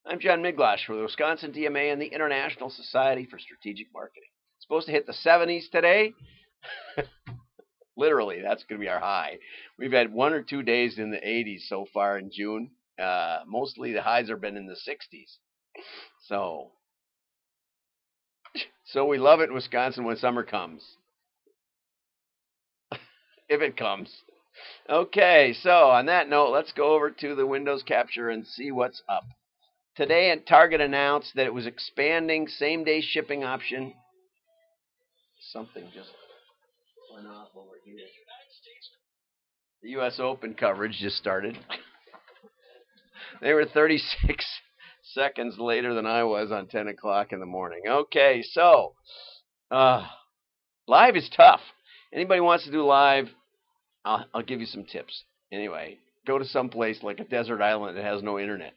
I'm John Miglash for the Wisconsin DMA and the International Society for Strategic Marketing. It's supposed to hit the 70s today. Literally, that's going to be our high. We've had 1 or 2 days in the 80s so far in June. Mostly the highs have been in the 60s. So we love it in Wisconsin when summer comes. If it comes. Okay, so on that note, let's go over to the Windows Capture and see what's up. Today, Target announced that it was expanding same-day shipping option. Something just went off over here. The U.S. Open coverage just started. They were 36 seconds later than I was on 10 o'clock in the morning. Okay, so live is tough. Anybody wants to do live, I'll give you some tips. Anyway, go to some place like a desert island that has no internet.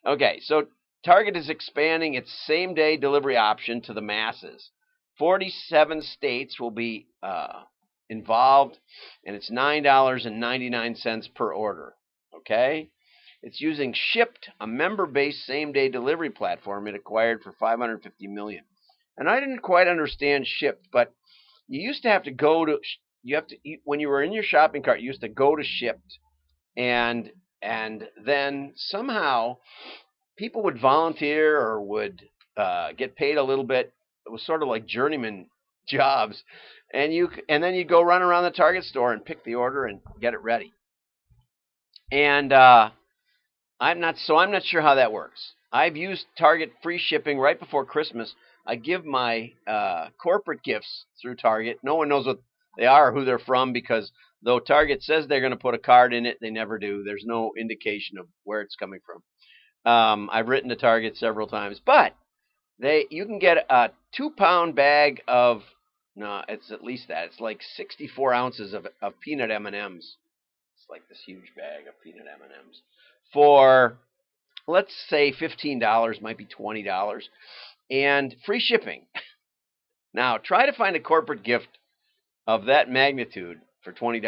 Okay, so Target is expanding its same-day delivery option to the masses. 47 states will be involved, and it's $9.99 per order. Okay? It's using Shipt, a member-based same-day delivery platform it acquired for $550 million. And I didn't quite understand Shipt, but you used to have to go to when you were in your shopping cart, you used to go to Shipt, and then somehow people would volunteer or would get paid a little bit. It was sort of like journeyman jobs, and then you go run around the Target store and pick the order and get it ready. And I'm not sure how that works. I've used Target free shipping right before Christmas. I give my corporate gifts through Target. No one knows what they are or who they're from, because though Target says they're going to put a card in it, they never do. There's no indication of where it's coming from. I've written to Target several times, but you can get a 2-pound bag of, no, it's at least that. It's like 64 ounces of peanut M&Ms. It's like this huge bag of peanut M&Ms for, let's say, $15, might be $20, and free shipping. Now, try to find a corporate gift of that magnitude for $20.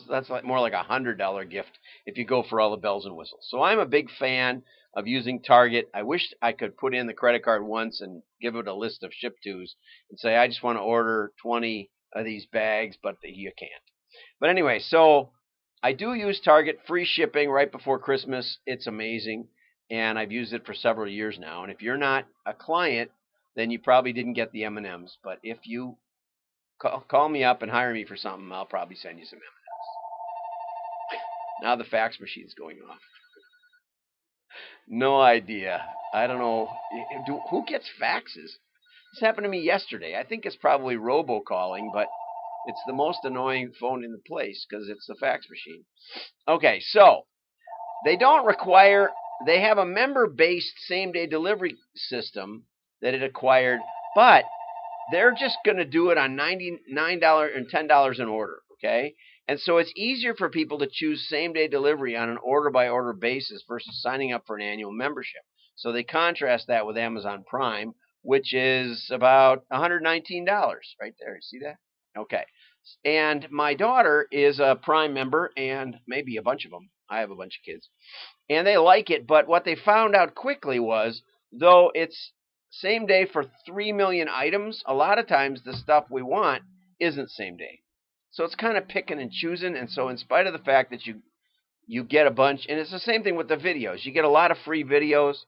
That's more like $100 gift if you go for all the bells and whistles. So I'm a big fan of using Target. I wish I could put in the credit card once and give it a list of ship-tos and say, I just want to order 20 of these bags, but you can't. But anyway, so I do use Target free shipping right before Christmas. It's amazing, and I've used it for several years now. And if you're not a client, then you probably didn't get the M&Ms. But if you call me up and hire me for something, I'll probably send you some M&Ms. Now the fax machine's going off. No idea. I don't know. Who gets faxes? This happened to me yesterday. I think it's probably robocalling, but it's the most annoying phone in the place because it's the fax machine. Okay, so they have a member-based same-day delivery system that it acquired, but they're just going to do it on $99 and $10 an order, okay? And so it's easier for people to choose same-day delivery on an order-by-order basis versus signing up for an annual membership. So they contrast that with Amazon Prime, which is about $119 right there. You see that? Okay. And my daughter is a Prime member, and maybe a bunch of them. I have a bunch of kids. And they like it, but what they found out quickly was, though it's same day for 3 million items, a lot of times the stuff we want isn't same day. So it's kind of picking and choosing. And so in spite of the fact that you get a bunch, and it's the same thing with the videos. You get a lot of free videos.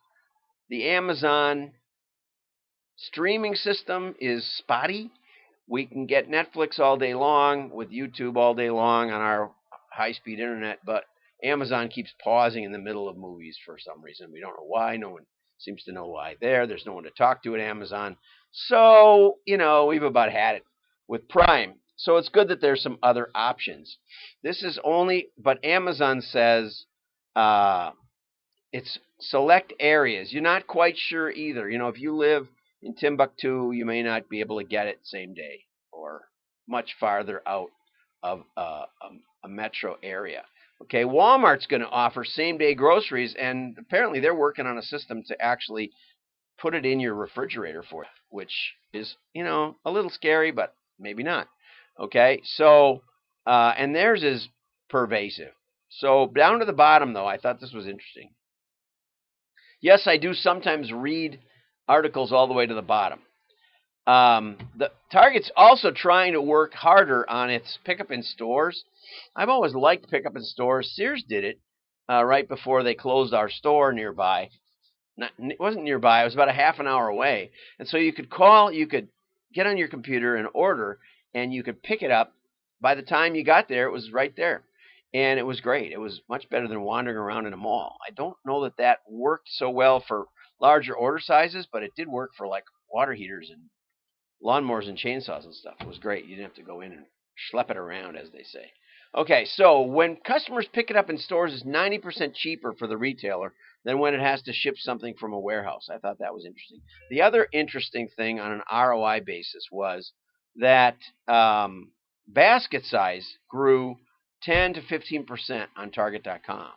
The Amazon streaming system is spotty. We can get Netflix all day long with YouTube all day long on our high-speed internet, but Amazon keeps pausing in the middle of movies for some reason. We don't know why. No one seems to know why there's no one to talk to at Amazon. So, we've about had it with Prime. So it's good that there's some other options. But Amazon says it's select areas. You're not quite sure either. If you live in Timbuktu, you may not be able to get it same day or much farther out of a metro area. Okay, Walmart's going to offer same-day groceries, and apparently they're working on a system to actually put it in your refrigerator for you, which is, a little scary, but maybe not. Okay, so, and theirs is pervasive. So down to the bottom, though, I thought this was interesting. Yes, I do sometimes read articles all the way to the bottom. The Target's also trying to work harder on its pickup in stores. I've always liked pickup in stores. Sears did it right before they closed our store nearby. It wasn't nearby. It was about a half an hour away. And so you could call, you could get on your computer and order, and you could pick it up. By the time you got there, it was right there. And it was great. It was much better than wandering around in a mall. I don't know that that worked so well for larger order sizes, but it did work for like water heaters and lawnmowers and chainsaws and stuff. It was great. You didn't have to go in and schlep it around, as they say. Okay, so when customers pick it up in stores, it's 90% cheaper for the retailer than when it has to ship something from a warehouse. I thought that was interesting. The other interesting thing on an ROI basis was that basket size grew 10 to 15% on Target.com.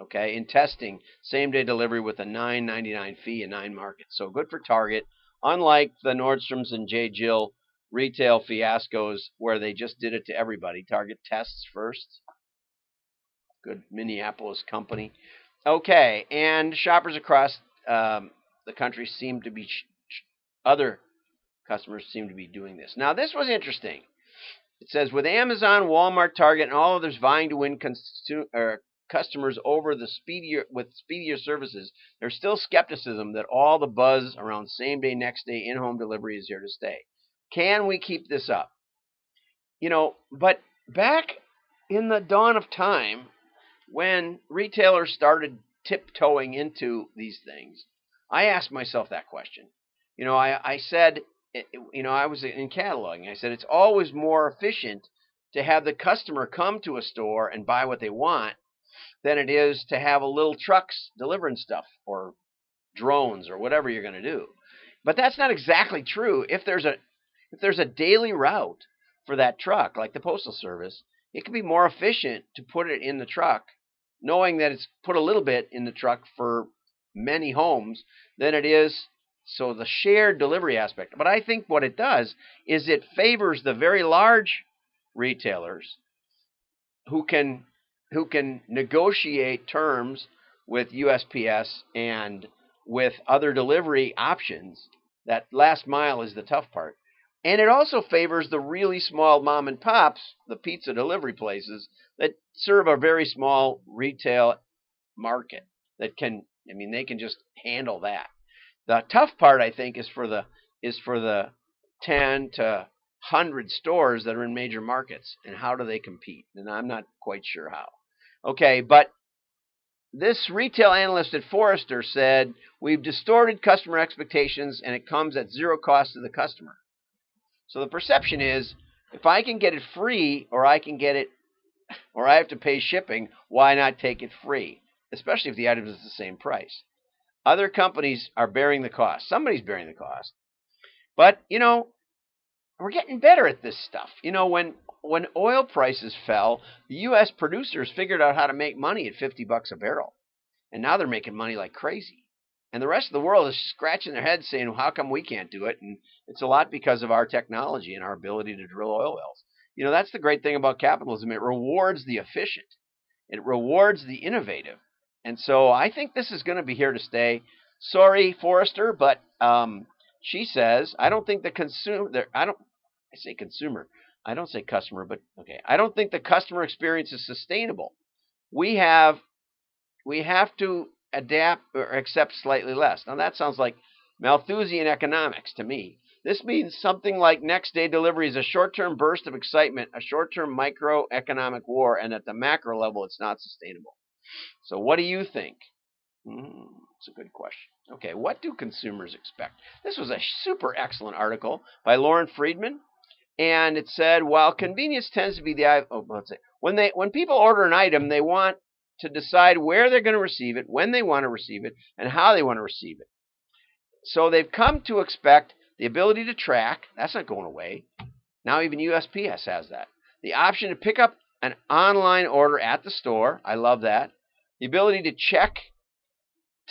Okay, in testing, same-day delivery with a $9.99 fee in 9 markets. So good for Target. Unlike the Nordstroms and J. Jill retail fiascos where they just did it to everybody, Target tests first. Good Minneapolis company. Okay, and shoppers across the country seem to be, other customers seem to be doing this. Now, this was interesting. It says, with Amazon, Walmart, Target, and all others vying to win customers over with speedier services, there's still skepticism that all the buzz around same-day, next-day, in-home delivery is here to stay. Can we keep this up? You know, but back in the dawn of time, when retailers started tiptoeing into these things, I asked myself that question. You know, I said, you know, I was in cataloging. I said, it's always more efficient to have the customer come to a store and buy what they want than it is to have a little trucks delivering stuff or drones or whatever you're going to do. But that's not exactly true. If there's a daily route for that truck, like the Postal Service, it can be more efficient to put it in the truck, knowing that it's put a little bit in the truck for many homes than it is. So the shared delivery aspect. But I think what it does is it favors the very large retailers who can negotiate terms with USPS and with other delivery options. That last mile is the tough part. And it also favors the really small mom and pops, the pizza delivery places that serve a very small retail market that can, I mean, they can just handle that. The tough part, I think, is for the 10 to 100 stores that are in major markets, and how do they compete? And I'm not quite sure how. Okay, but this retail analyst at Forrester said, we've distorted customer expectations, and it comes at zero cost to the customer. So the perception is, if I can get it free, or I can get it, or I have to pay shipping, why not take it free? Especially if the item is the same price. Other companies are bearing the cost. Somebody's bearing the cost. But, you know, we're getting better at this stuff. You know, when oil prices fell, the U.S. producers figured out how to make money at $50 a barrel. And now they're making money like crazy. And the rest of the world is scratching their heads saying, well, how come we can't do it? And it's a lot because of our technology and our ability to drill oil wells. You know, that's the great thing about capitalism. It rewards the efficient. It rewards the innovative. And so I think this is going to be here to stay. Sorry, Forrester, but she says, I don't think the consumer, I say consumer. I don't say customer, but okay. I don't think the customer experience is sustainable. We have to adapt or accept slightly less. Now that sounds like Malthusian economics to me. This means something like next day delivery is a short-term burst of excitement, a short-term microeconomic war, and at the macro level, it's not sustainable. So what do you think? It's a good question. Okay, what do consumers expect? This was a super excellent article by Lauren Friedman, and it said, while convenience tends to be when people order an item, they want to decide where they're going to receive it, when they want to receive it, and how they want to receive it. So they've come to expect the ability to track. That's not going away. Now even USPS has that. The option to pick up an online order at the store. I love that. The ability to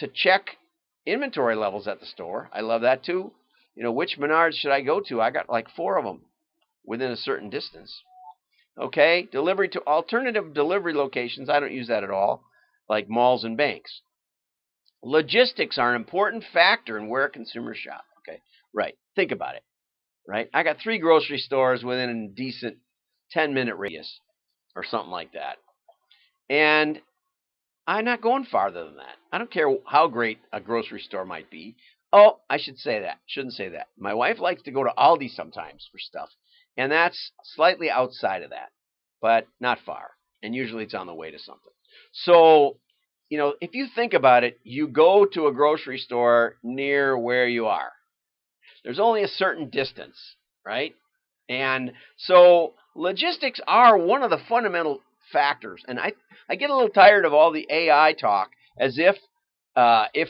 check inventory levels at the store. I love that too. You know, which Menards should I go to? I got like 4 of them within a certain distance. Okay, delivery to alternative delivery locations. I don't use that at all, like malls and banks. Logistics are an important factor in where consumers shop. Okay, right. Think about it. Right. I got 3 grocery stores within a decent 10-minute radius or something like that, and I'm not going farther than that. I don't care how great a grocery store might be. Oh, I should say that. Shouldn't say that. My wife likes to go to Aldi sometimes for stuff, and that's slightly outside of that, but not far. And usually it's on the way to something. So, if you think about it, you go to a grocery store near where you are. There's only a certain distance, right? And so logistics are one of the fundamental factors. And I get a little tired of all the AI talk as if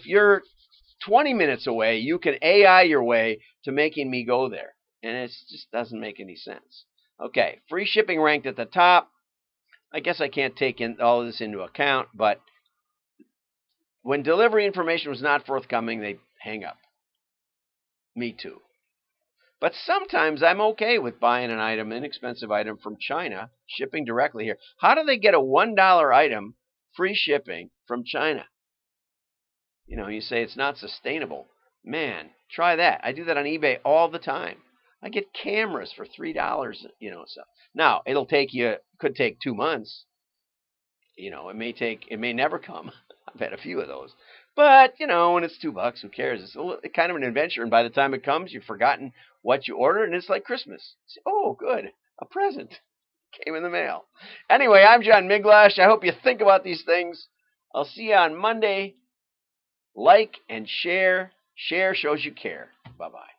you're 20 minutes away, you can AI your way to making me go there. And it just doesn't make any sense. Okay, free shipping ranked at the top. I guess I can't take all of this into account, but when delivery information was not forthcoming, they hang up. Me too. But sometimes I'm okay with buying an inexpensive item from China, shipping directly here. How do they get a $1 item free shipping from China? You say it's not sustainable. Man, try that. I do that on eBay all the time. I get cameras for $3, so. Now, could take 2 months. It may never come. I've had a few of those. But, when it's $2, who cares? It's kind of an adventure. And by the time it comes, you've forgotten what you ordered, and it's like Christmas. Oh, good. A present came in the mail. Anyway, I'm John Miglash. I hope you think about these things. I'll see you on Monday. Like and share. Share shows you care. Bye-bye.